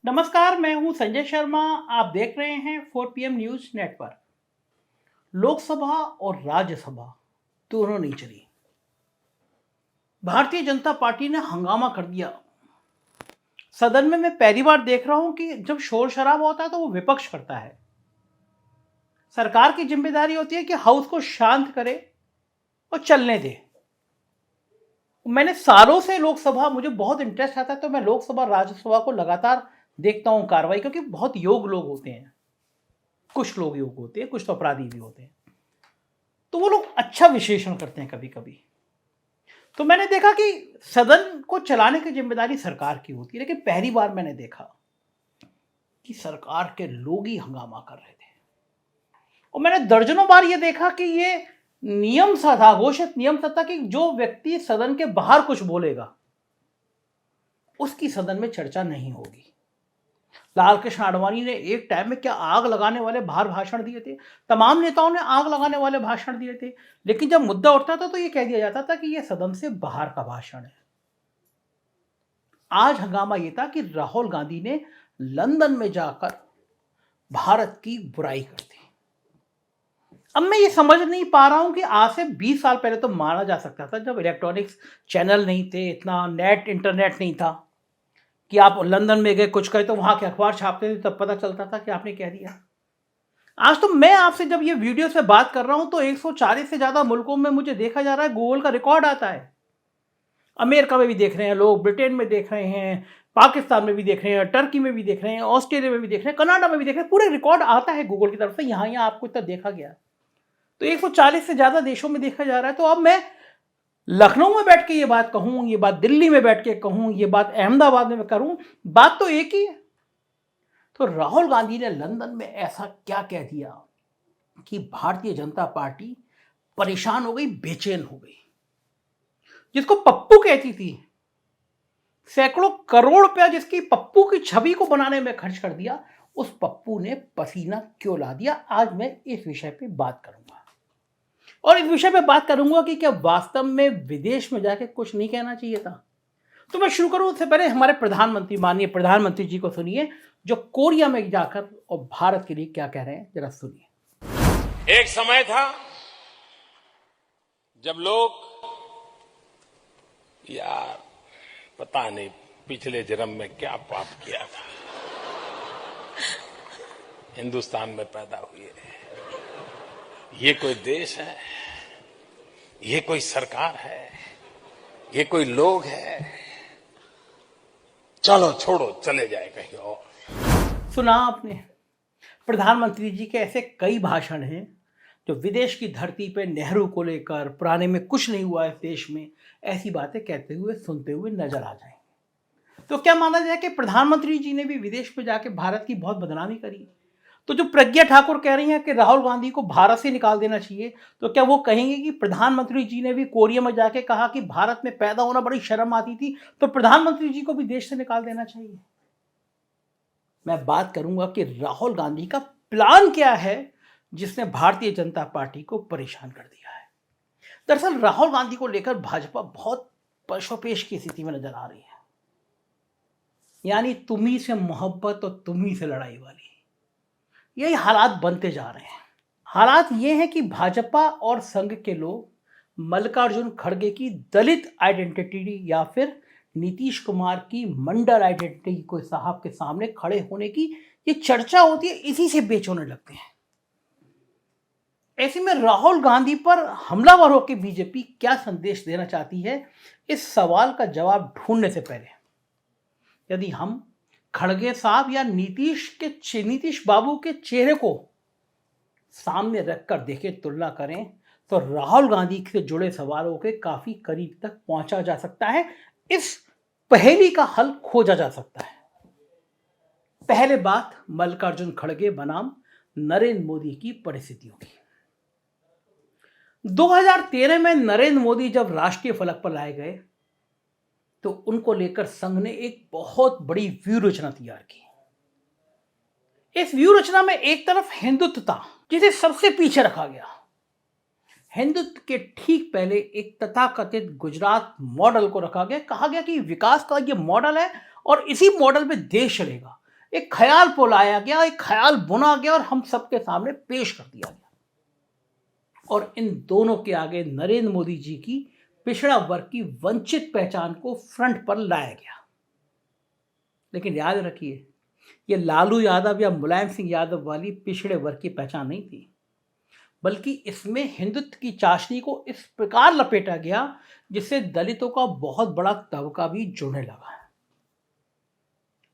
नमस्कार, मैं हूं संजय शर्मा। आप देख रहे हैं 4 PM न्यूज नेटवर्क। लोकसभा और राज्यसभा दोनों नहीं चली। भारतीय जनता पार्टी ने हंगामा कर दिया। सदन में मैं पहली बार देख रहा हूं कि जब शोर शराबा होता है तो वो विपक्ष करता है। सरकार की जिम्मेदारी होती है कि हाउस को शांत करे और चलने दे। मैंने सालों से लोकसभा, मुझे बहुत इंटरेस्ट आता है तो मैं लोकसभा राज्यसभा को लगातार देखता हूं कार्रवाई, क्योंकि बहुत योग्य लोग होते हैं। कुछ लोग योग्य होते हैं, कुछ तो अपराधी भी होते हैं, तो वो लोग अच्छा विश्लेषण करते हैं कभी कभी। तो मैंने देखा कि सदन को चलाने की जिम्मेदारी सरकार की होती है, लेकिन पहली बार मैंने देखा कि सरकार के लोग ही हंगामा कर रहे थे। और मैंने दर्जनों बार ये देखा कि ये नियम सा था, घोषित नियम सा था कि जो व्यक्ति सदन के बाहर कुछ बोलेगा उसकी सदन में चर्चा नहीं होगी। लालकृष्ण आडवाणी ने एक टाइम में क्या आग लगाने वाले बाहर भाषण दिए थे। तमाम नेताओं ने आग लगाने वाले भाषण दिए थे, लेकिन जब मुद्दा उठता था तो यह कह दिया जाता था कि यह सदन से बाहर का भाषण है। आज हंगामा यह था कि राहुल गांधी ने लंदन में जाकर भारत की बुराई कर दी। अब मैं ये समझ नहीं पा रहा हूं कि आज से 20 साल पहले तो माना जा सकता था, जब इलेक्ट्रॉनिक्स चैनल नहीं थे, इतना इंटरनेट नहीं था, कि आप लंदन में गए कुछ कहे तो वहां के अखबार छापते थे, तब पता चलता था कि आपने कह दिया। आज तो मैं आपसे जब ये वीडियो से बात कर रहा हूं तो 140 से ज्यादा मुल्कों में मुझे देखा जा रहा है, गूगल का रिकॉर्ड आता है। अमेरिका में भी देख रहे हैं लोग, ब्रिटेन में देख रहे हैं, पाकिस्तान में भी देख रहे हैं, टर्की में भी देख रहे हैं, ऑस्ट्रेलिया में भी देख रहे हैं, कनाडा में भी देख रहे हैं। पूरे रिकॉर्ड आता है गूगल की तरफ से, यहाँ आपको इतना देखा गया। तो 140 से ज्यादा देशों में देखा जा रहा है। तो अब मैं लखनऊ में बैठ के ये बात कहूं, ये बात दिल्ली में बैठ के कहूं, ये बात अहमदाबाद में करूं, बात तो एक ही है। तो राहुल गांधी ने लंदन में ऐसा क्या कह दिया कि भारतीय जनता पार्टी परेशान हो गई, बेचैन हो गई। जिसको पप्पू कहती थी, सैकड़ों करोड़ रुपया जिसकी पप्पू की छवि को बनाने में खर्च कर दिया, उस पप्पू ने पसीना क्यों ला दिया। आज मैं इस विषय पे बात करूंगा, और इस विषय पे बात करूंगा कि क्या वास्तव में विदेश में जाके कुछ नहीं कहना चाहिए था। तो मैं शुरू करूं उससे पहले हमारे प्रधानमंत्री, माननीय प्रधानमंत्री जी को सुनिए, जो कोरिया में जाकर और भारत के लिए क्या कह रहे हैं, जरा सुनिए। एक समय था जब लोग, यार पता नहीं पिछले जन्म में क्या पाप किया था, हिंदुस्तान में पैदा हुए, ये कोई देश है, ये कोई सरकार है, ये कोई लोग है, चलो छोड़ो, चले जाए कहीं और। सुना आपने, प्रधानमंत्री जी के ऐसे कई भाषण हैं जो विदेश की धरती पे नेहरू को लेकर, पुराने में कुछ नहीं हुआ इस देश में, ऐसी बातें कहते हुए, सुनते हुए नजर आ जाएंगे। तो क्या माना जाए कि प्रधानमंत्री जी ने भी विदेश में जाके भारत की बहुत बदनामी करी। तो जो प्रज्ञा ठाकुर कह रही हैं कि राहुल गांधी को भारत से निकाल देना चाहिए, तो क्या वो कहेंगे कि प्रधानमंत्री जी ने भी कोरिया में जाके कहा कि भारत में पैदा होना बड़ी शर्म आती थी, तो प्रधानमंत्री जी को भी देश से निकाल देना चाहिए। मैं बात करूंगा कि राहुल गांधी का प्लान क्या है जिसने भारतीय जनता पार्टी को परेशान कर दिया है। दरअसल राहुल गांधी को लेकर भाजपा बहुत पशोपेश की स्थिति में नजर आ रही है, यानी तुम्ही से मोहब्बत और तुम्ही से लड़ाई वाली, यही हालात बनते जा रहे हैं। हालात ये हैं कि भाजपा और संघ के लोग मल्लिकार्जुन खड़गे की दलित आइडेंटिटी या फिर नीतीश कुमार की मंडल आइडेंटिटी को साहब के सामने खड़े होने की ये चर्चा होती है, इसी से बेचैन लगते हैं। ऐसे में राहुल गांधी पर हमलावर होकर बीजेपी क्या संदेश देना चाहती है, इस सवाल का जवाब ढूंढने से पहले यदि हम खड़गे साहब या नीतीश बाबू के चेहरे को सामने रखकर देखें, तुलना करें, तो राहुल गांधी से जुड़े सवालों के काफी करीब तक पहुंचा जा सकता है। इस पहेली का हल खोजा जा सकता है। पहले बात मल्लिकार्जुन खड़गे बनाम नरेंद्र मोदी की परिस्थितियों की। 2013 में नरेंद्र मोदी जब राष्ट्रीय फलक पर लाए गए तो उनको लेकर संघ ने एक बहुत बड़ी व्यूह रचना तैयार की। इस व्यूह रचना में एक तरफ हिंदुत्व था, जिसे सबसे पीछे रखा गया। हिंदुत्व के ठीक पहले एक तथाकथित गुजरात मॉडल को रखा गया। कहा गया कि विकास का ये मॉडल है और इसी मॉडल में देश चलेगा। एक ख्याल पुलाया गया, एक ख्याल बुना गया और हम सबके सामने पेश कर दिया गया। और इन दोनों के आगे नरेंद्र मोदी जी की पिछड़ा वर्ग की वंचित पहचान को फ्रंट पर लाया गया। लेकिन याद रखिए, ये लालू यादव या मुलायम सिंह यादव वाली पिछड़े वर्ग की पहचान नहीं थी, बल्कि इसमें हिंदुत्व की चाशनी को इस प्रकार लपेटा गया जिससे दलितों का बहुत बड़ा तबका भी जुड़ने लगा है।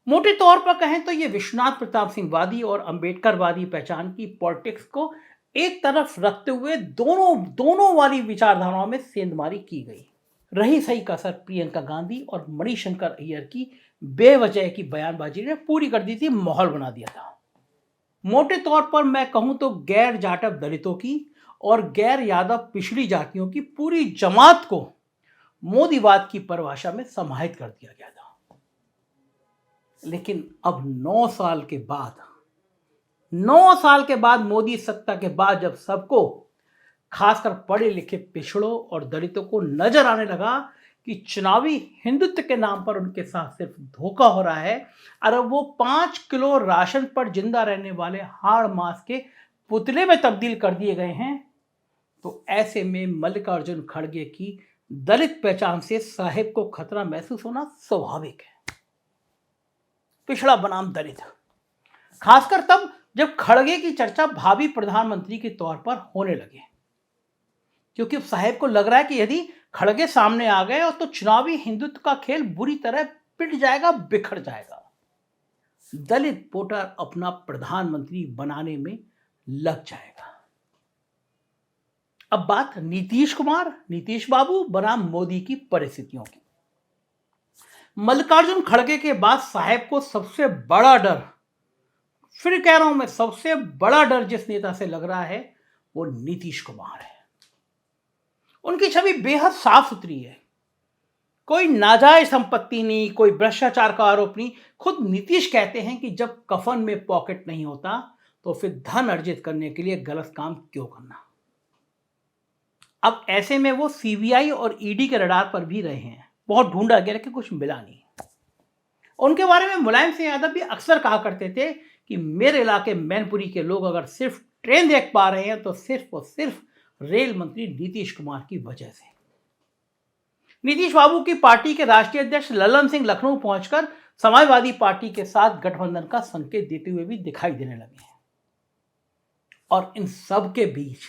मोटे तौर पर कहें तो ये विश्वनाथ प्रताप सिंह वादी और अंबेडकरवादी पहचान की पॉलिटिक्स को एक तरफ रखते हुए दोनों वाली विचारधाराओं में सेंधमारी की गई। रही सही कसर प्रियंका गांधी और मणिशंकर अय्यर की बेवजह की बयानबाजी ने पूरी कर दी थी, माहौल बना दिया था। मोटे तौर पर मैं कहूं तो गैर जाटव दलितों की और गैर यादव पिछड़ी जातियों की पूरी जमात को मोदीवाद की परिभाषा में समाहित कर दिया गया था। लेकिन अब 9 साल के बाद मोदी सत्ता के बाद जब सबको, खासकर पढ़े लिखे पिछड़ों और दलितों को नजर आने लगा कि चुनावी हिंदुत्व के नाम पर उनके साथ सिर्फ धोखा हो रहा है और अब वो 5 किलो राशन पर जिंदा रहने वाले हाड़ मांस के पुतले में तब्दील कर दिए गए हैं, तो ऐसे में मल्लिकार्जुन खड़गे की दलित पहचान से साहेब को खतरा महसूस होना स्वाभाविक है। पिछड़ा बनाम दलित, खासकर तब जब खड़गे की चर्चा भावी प्रधानमंत्री के तौर पर होने लगे, क्योंकि अब साहेब को लग रहा है कि यदि खड़गे सामने आ गए और तो चुनावी हिंदुत्व का खेल बुरी तरह पिट जाएगा, बिखर जाएगा। दलित वोटर अपना प्रधानमंत्री बनाने में लग जाएगा। अब बात नीतीश बाबू बनाम मोदी की परिस्थितियों की। मल्लिकार्जुन खड़गे के बाद साहेब को सबसे बड़ा डर, फिर कह रहा हूं मैं, सबसे बड़ा डर जिस नेता से लग रहा है वो नीतीश कुमार है। उनकी छवि बेहद साफ सुथरी है, कोई नाजायज संपत्ति नहीं, कोई भ्रष्टाचार का आरोप नहीं। खुद नीतीश कहते हैं कि जब कफन में पॉकेट नहीं होता तो फिर धन अर्जित करने के लिए गलत काम क्यों करना। अब ऐसे में वो सीबीआई और ईडी के रडार पर भी रहे हैं, बहुत ढूंढा गया लेकिन कुछ मिला नहीं। उनके बारे में मुलायम सिंह यादव भी अक्सर कहा करते थे कि मेरे इलाके मैनपुरी के लोग अगर सिर्फ ट्रेन देख पा रहे हैं तो सिर्फ और सिर्फ रेल मंत्री नीतीश कुमार की वजह से। नीतीश बाबू की पार्टी के राष्ट्रीय अध्यक्ष ललन सिंह लखनऊ पहुंचकर समाजवादी पार्टी के साथ गठबंधन का संकेत देते हुए भी दिखाई देने लगे हैं। और इन सब के बीच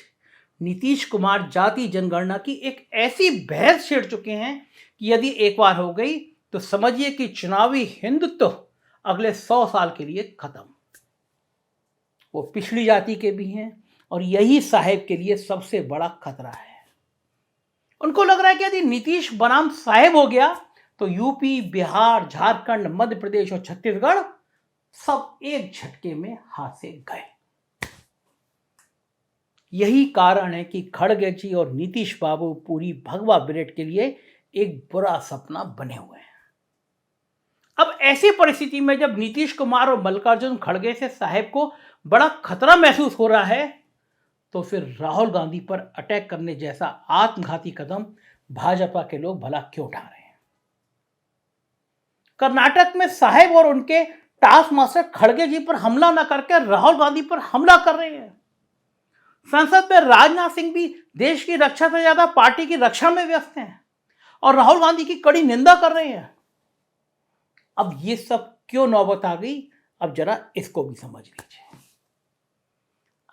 नीतीश कुमार जाति जनगणना की एक ऐसी बहस छेड़ चुके हैं कि यदि एक बार हो गई तो समझिए कि चुनावी हिंदुत्व अगले 100 साल के लिए खत्म। वो पिछड़ी जाति के भी हैं और यही साहेब के लिए सबसे बड़ा खतरा है। उनको लग रहा है कि यदि नीतीश बनाम साहेब हो गया तो यूपी, बिहार, झारखंड, मध्य प्रदेश और छत्तीसगढ़ सब एक झटके में हाथ से गए। यही कारण है कि खड़गे जी और नीतीश बाबू पूरी भगवा बिरेट के लिए एक बुरा सपना बने हुए हैं। अब ऐसी परिस्थिति में जब नीतीश कुमार और मल्लिकार्जुन खड़गे से साहेब को बड़ा खतरा महसूस हो रहा है तो फिर राहुल गांधी पर अटैक करने जैसा आत्मघाती कदम भाजपा के लोग भला क्यों उठा रहे हैं। कर्नाटक में साहेब और उनके टास्क मास्टर खड़गे जी पर हमला न करके राहुल गांधी पर हमला कर रहे हैं। संसद में राजनाथ सिंह भी देश की रक्षा से ज्यादा पार्टी की रक्षा में व्यस्त हैं और राहुल गांधी की कड़ी निंदा कर रहे हैं। अब ये सब क्यों नौबत आ गई, अब जरा इसको भी समझ लीजिए।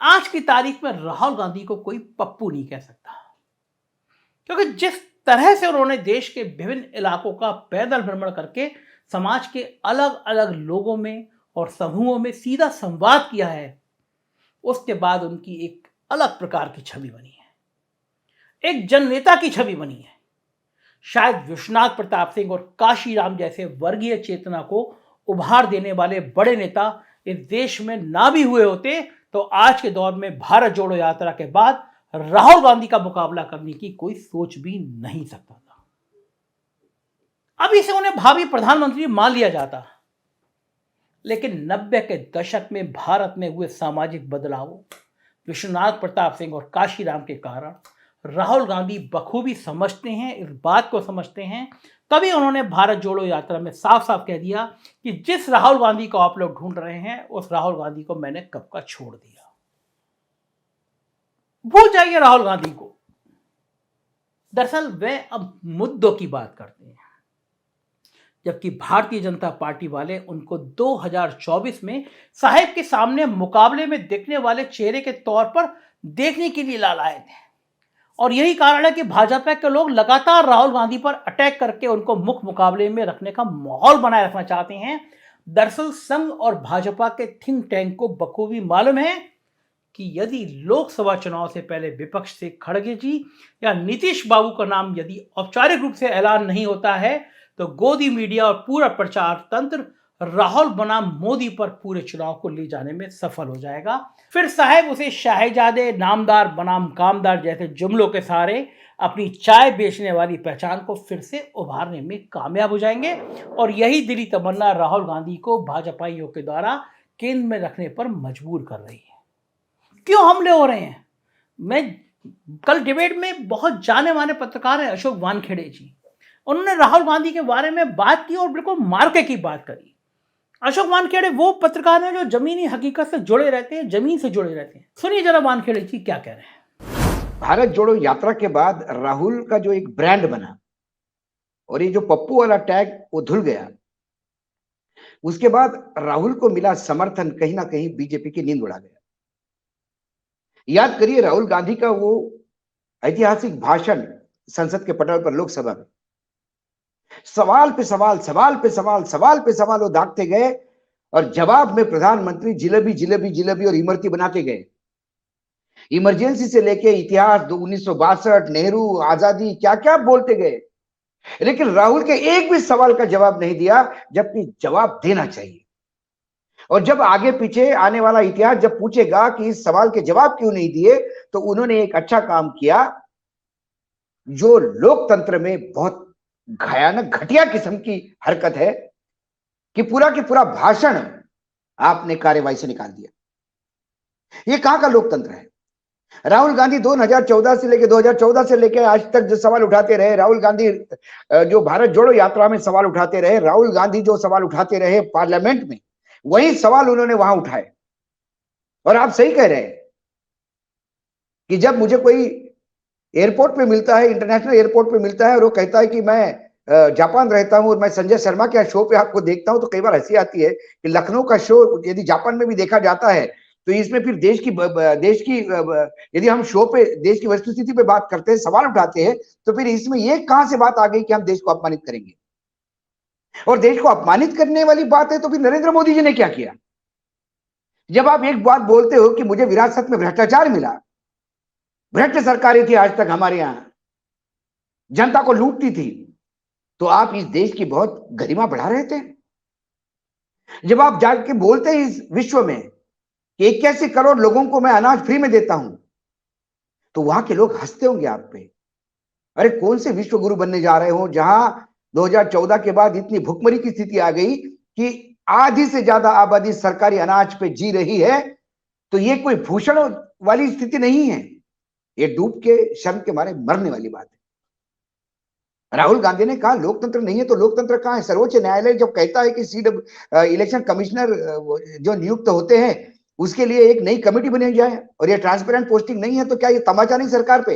आज की तारीख में राहुल गांधी को कोई पप्पू नहीं कह सकता, क्योंकि जिस तरह से उन्होंने देश के विभिन्न इलाकों का पैदल भ्रमण करके समाज के अलग अलग लोगों में और समूहों में सीधा संवाद किया है, उसके बाद उनकी एक अलग प्रकार की छवि बनी है, एक जननेता की छवि बनी है। शायद विश्वनाथ प्रताप सिंह और काशीराम जैसे वर्गीय चेतना को उभार देने वाले बड़े नेता इस देश में ना भी हुए होते तो आज के दौर में भारत जोड़ो यात्रा के बाद राहुल गांधी का मुकाबला करने की कोई सोच भी नहीं सकता था। अभी से उन्हें भावी प्रधानमंत्री मान लिया जाता, लेकिन 90 के दशक में भारत में हुए सामाजिक बदलावों, विश्वनाथ प्रताप सिंह और काशीराम के कारण राहुल गांधी बखूबी समझते हैं, इस बात को समझते हैं, तभी उन्होंने भारत जोड़ो यात्रा में साफ साफ कह दिया कि जिस राहुल गांधी को आप लोग ढूंढ रहे हैं उस राहुल गांधी को मैंने कब का छोड़ दिया। भूल जाइए राहुल गांधी को। दरअसल वे अब मुद्दों की बात करते हैं, जबकि भारतीय जनता पार्टी वाले उनको 2024 में साहेब के सामने मुकाबले में दिखने वाले चेहरे के तौर पर देखने के लिए लाए थे। और यही कारण है कि भाजपा के लोग लगातार राहुल गांधी पर अटैक करके उनको मुख्य मुकाबले में रखने का माहौल बनाए रखना चाहते हैं। दरअसल संघ और भाजपा के थिंक टैंक को बखूबी मालूम है कि यदि लोकसभा चुनाव से पहले विपक्ष से खड़गे जी या नीतीश बाबू का नाम यदि औपचारिक रूप से ऐलान नहीं होता है तो गोदी मीडिया और पूरा प्रचार तंत्र राहुल बनाम मोदी पर पूरे चुनाव को ले जाने में सफल हो जाएगा। फिर साहेब उसे शाहजादे नामदार बनाम कामदार जैसे जुमलों के सहारे अपनी चाय बेचने वाली पहचान को फिर से उभारने में कामयाब हो जाएंगे। और यही दिली तमन्ना राहुल गांधी को भाजपाइयों के द्वारा केंद्र में रखने पर मजबूर कर रही है। क्यों हमले हो रहे हैं? मैं कल डिबेट में बहुत जाने माने पत्रकार हैं अशोक वानखेड़े जी, उन्होंने राहुल गांधी के बारे में बात की और बिल्कुल मार्के की बात करी। अशोक वानखेड़े वो पत्रकार हैं जो जमीनी हकीकत से जुड़े रहते हैं, जमीन से जुड़े रहते हैं। सुनिए जरा वानखेड़े जी क्या कह रहे हैं। भारत जोड़ो यात्रा के बाद राहुल का जो एक ब्रांड बना और ये जो पप्पू वाला टैग वो धुल गया, उसके बाद राहुल को मिला समर्थन कहीं ना कहीं बीजेपी की नींद उड़ा गया। याद करिए राहुल गांधी का वो ऐतिहासिक भाषण संसद के पटल पर लोकसभा में, सवाल पे सवाल, सवाल पे सवाल, सवाल पे सवाल वो दागते गए और जवाब में प्रधानमंत्री जिलेबी जिलेबी जिलेबी और इमरती बनाते गए। इमरजेंसी से लेके इतिहास 1962, नेहरू, आजादी, क्या क्या बोलते गए, लेकिन राहुल के एक भी सवाल का जवाब नहीं दिया, जबकि जवाब देना चाहिए। और जब आगे पीछे आने वाला इतिहास जब पूछेगा कि इस सवाल के जवाब क्यों नहीं दिए, तो उन्होंने एक अच्छा काम किया जो लोकतंत्र में बहुत भयानक घटिया किस्म की हरकत है कि पूरा की पूरा भाषण आपने कार्यवाही से निकाल दिया। ये कहां का लोकतंत्र है? राहुल गांधी 2014 से लेके आज तक जो सवाल उठाते रहे, राहुल गांधी जो भारत जोड़ो यात्रा में सवाल उठाते रहे, राहुल गांधी जो सवाल उठाते रहे पार्लियामेंट में, वही सवाल उन्होंने वहां उठाए। और आप सही कह रहे हैं कि जब मुझे कोई एयरपोर्ट पे मिलता है, इंटरनेशनल एयरपोर्ट पे मिलता है और वो कहता है कि मैं जापान रहता हूं और मैं संजय शर्मा के शो पे आपको देखता हूं, तो कई बार हंसी आती है कि लखनऊ का शो यदि जापान में भी देखा जाता है तो इसमें फिर देश की यदि हम शो पे देश की वस्तुस्थिति पे बात करते हैं, सवाल उठाते हैं, तो फिर इसमें ये कहां से बात आ गई कि हम देश को अपमानित करेंगे? और देश को अपमानित करने वाली बात है तो फिर नरेंद्र मोदी जी ने क्या किया? जब आप एक बात बोलते हो कि मुझे विरासत में भ्रष्टाचार मिला, भ्रष्ट सरकारें थी आज तक हमारे यहां, जनता को लूटती थी, तो आप इस देश की बहुत गरिमा बढ़ा रहे थे। जब आप जाके बोलते हैं इस विश्व में कि 81 करोड़ लोगों को मैं अनाज फ्री में देता हूं, तो वहां के लोग हंसते होंगे आप पे। अरे कौन से विश्व गुरु बनने जा रहे हो जहां 2014 के बाद इतनी भुखमरी की स्थिति आ गई कि आधी से ज्यादा आबादी सरकारी अनाज पे जी रही है। तो ये कोई भूषण वाली स्थिति नहीं है, ये डूब के शर्म के मारे मरने वाली बात है। राहुल गांधी ने कहा लोकतंत्र नहीं है, तो लोकतंत्र कहां है? सर्वोच्च न्यायालय जब कहता है कि इलेक्शन कमिश्नर जो नियुक्त होते हैं उसके लिए एक नई कमेटी बनाई जाए और ये ट्रांसपेरेंट पोस्टिंग नहीं है, तो क्या ये तमाचा नहीं सरकार पे?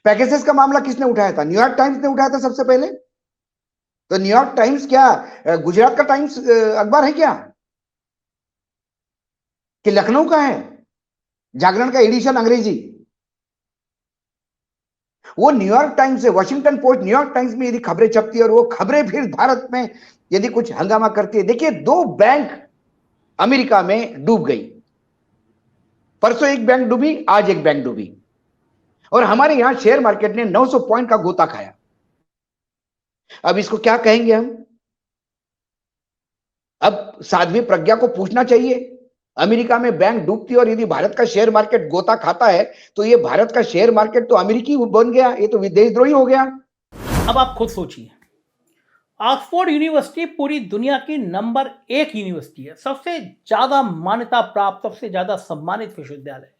पैकेजेस का मामला किसने उठाया था? न्यूयॉर्क टाइम्स ने उठाया था सबसे पहले। तो न्यूयॉर्क टाइम्स क्या गुजरात का टाइम्स अखबार है क्या कि लखनऊ का है? जागरण का एडिशन अंग्रेजी, वो न्यूयॉर्क टाइम्स है। वॉशिंगटन पोस्ट न्यूयॉर्क टाइम्स में यदि खबरें छपती है और वो खबरें फिर भारत में यदि कुछ हंगामा करती है। देखिए 2 बैंक अमेरिका में डूब गई, परसों एक बैंक डूबी, आज एक बैंक डूबी, और हमारे यहां शेयर मार्केट ने 900 पॉइंट का गोता खाया। अब इसको क्या कहेंगे हम? अब साध्वी प्रज्ञा को पूछना चाहिए, अमेरिका में बैंक डूबती और यदि भारत का शेयर मार्केट गोता खाता है तो ये भारत का शेयर मार्केट तो अमेरिकी बन गया, ये तो विदेशद्रोही हो गया। अब आप खुद सोचिए, ऑक्सफोर्ड यूनिवर्सिटी पूरी दुनिया की नंबर 1 यूनिवर्सिटी है, सबसे ज्यादा मान्यता प्राप्त, सबसे ज्यादा सम्मानित विश्वविद्यालय।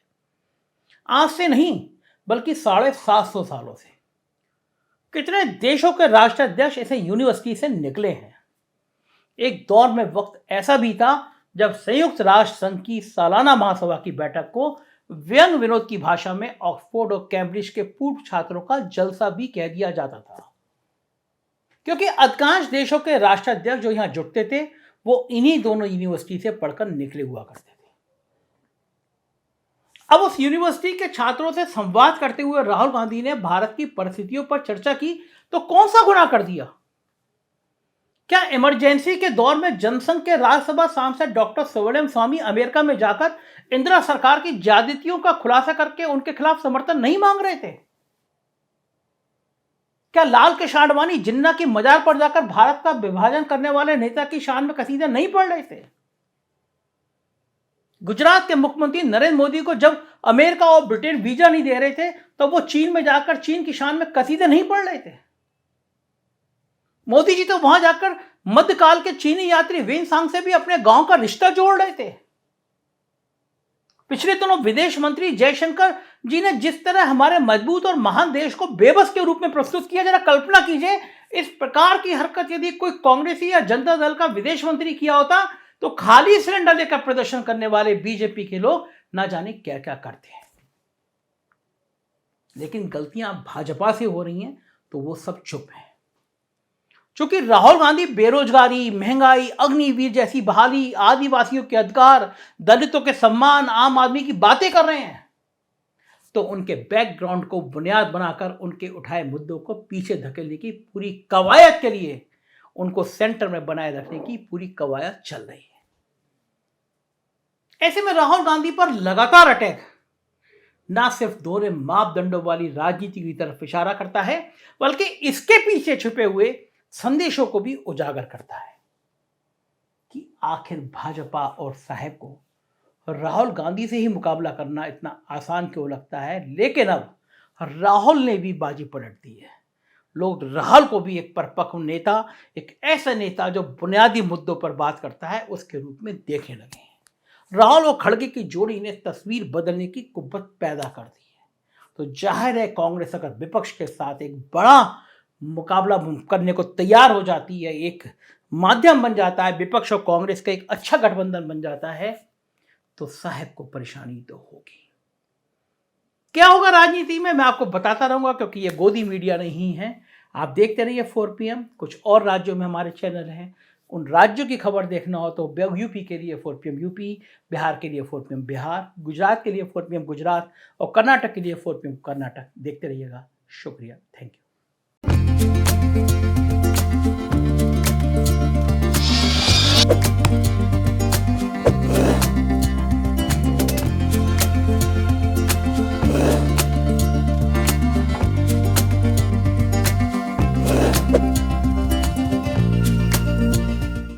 आज से नहीं, बल्कि 750 सालों से। कितने देशों के राष्ट्राध्यक्ष ऐसे यूनिवर्सिटी से निकले हैं। एक दौर में वक्त ऐसा भी था जब संयुक्त राष्ट्र संघ की सालाना महासभा की बैठक को व्यंग विनोद की भाषा में ऑक्सफोर्ड और कैम्ब्रिज के पूर्व छात्रों का जलसा भी कह दिया जाता था, क्योंकि अधिकांश देशों के राष्ट्राध्यक्ष जो यहां जुटते थे वो इन्हीं दोनों यूनिवर्सिटी से पढ़कर निकले हुआ करते थे। अब उस यूनिवर्सिटी के छात्रों से संवाद करते हुए राहुल गांधी ने भारत की परिस्थितियों पर चर्चा की तो कौन सा गुनाह कर दिया? क्या इमरजेंसी के दौर में जनसंघ के राज्यसभा सांसद डॉक्टर सुब्रमण्यम स्वामी अमेरिका में जाकर इंदिरा सरकार की ज्यादतियों का खुलासा करके उनके खिलाफ समर्थन नहीं मांग रहे थे? क्या लाल कृष्ण आडवाणी जिन्ना की मजार पर जाकर भारत का विभाजन करने वाले नेता की शान में कसीदे नहीं पढ़ रहे थे? गुजरात के मुख्यमंत्री नरेंद्र मोदी को जब अमेरिका और ब्रिटेन वीजा नहीं दे रहे थे तो वो चीन में जाकर चीन की शान में कसीदे नहीं पढ़ रहे थे? मोदी जी तो वहां जाकर मध्यकाल के चीनी यात्री वेनसांग से भी अपने गांव का रिश्ता जोड़ रहे थे। पिछले दिनों विदेश मंत्री जयशंकर जी ने जिस तरह हमारे मजबूत और महान देश को बेबस के रूप में प्रस्तुत किया, जरा कल्पना कीजिए इस प्रकार की हरकत यदि कोई कांग्रेसी या जनता दल का विदेश मंत्री किया होता तो खाली सिलेंडर लेकर प्रदर्शन करने वाले बीजेपी के लोग ना जाने क्या क्या करते हैं। लेकिन गलतियां भाजपा से हो रही हैं तो वो सब चुप हैं। चूंकि राहुल गांधी बेरोजगारी, महंगाई, अग्निवीर जैसी बहाली, आदिवासियों के अधिकार, दलितों के सम्मान, आम आदमी की बातें कर रहे हैं तो उनके बैकग्राउंड को बुनियाद बनाकर उनके उठाए मुद्दों को पीछे धकेलने की पूरी कवायद के लिए उनको सेंटर में बनाए रखने की पूरी कवायद चल रही है। ऐसे में राहुल गांधी पर लगातार अटैक ना सिर्फ दोहरे मापदंडों वाली राजनीति की तरफ इशारा करता है बल्कि इसके पीछे छुपे हुए संदेशों को भी उजागर करता है कि आखिर भाजपा और साहब को राहुल गांधी से ही मुकाबला करना इतना आसान क्यों लगता है। लेकिन अब राहुल ने भी बाजी पलट दी है। लोग राहुल को भी एक परिपक्व नेता, एक ऐसा नेता जो बुनियादी मुद्दों पर बात करता है, उसके रूप में देखने लगे हैं। राहुल और खड़गे की जोड़ी ने तस्वीर बदलने की कुव्वत पैदा कर दी है। तो जाहिर है कांग्रेस अगर विपक्ष के साथ एक बड़ा मुकाबला करने को तैयार हो जाती है, एक माध्यम बन जाता है, विपक्ष और कांग्रेस का एक अच्छा गठबंधन बन जाता है, तो साहब को परेशानी तो होगी। क्या होगा राजनीति में मैं आपको बताता रहूंगा, क्योंकि ये गोदी मीडिया नहीं है। आप देखते रहिए 4 PM। कुछ और राज्यों में हमारे चैनल हैं, उन राज्यों की खबर देखना हो तो यूपी के लिए 4 PM यूपी, बिहार के लिए 4 PM बिहार, गुजरात के लिए 4 PM गुजरात और कर्नाटक के लिए 4 PM कर्नाटक देखते रहिएगा। शुक्रिया, थैंक यू।